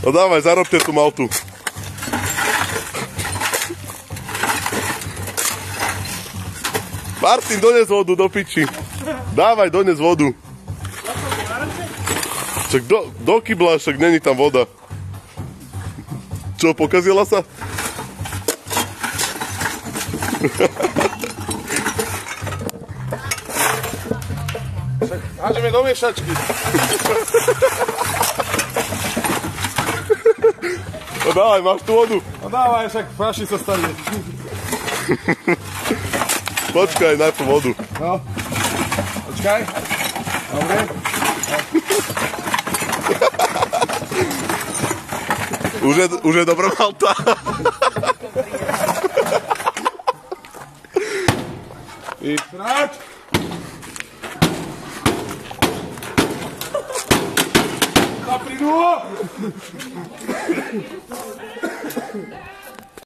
No dávaj, zarobte tú maltu. Martin, dones vodu do piči. Dávaj, dones vodu. Však do kybla, však není tam voda. Čo, pokazila sa? Však hážeme do miešačky. No dávaj, máš tú vodu. No dávaj, však fľaši sa stane. Počkaj, na tú vodu. No, počkaj. Dobre. Už je dobrá malta. Vystrať. Zapri dúho.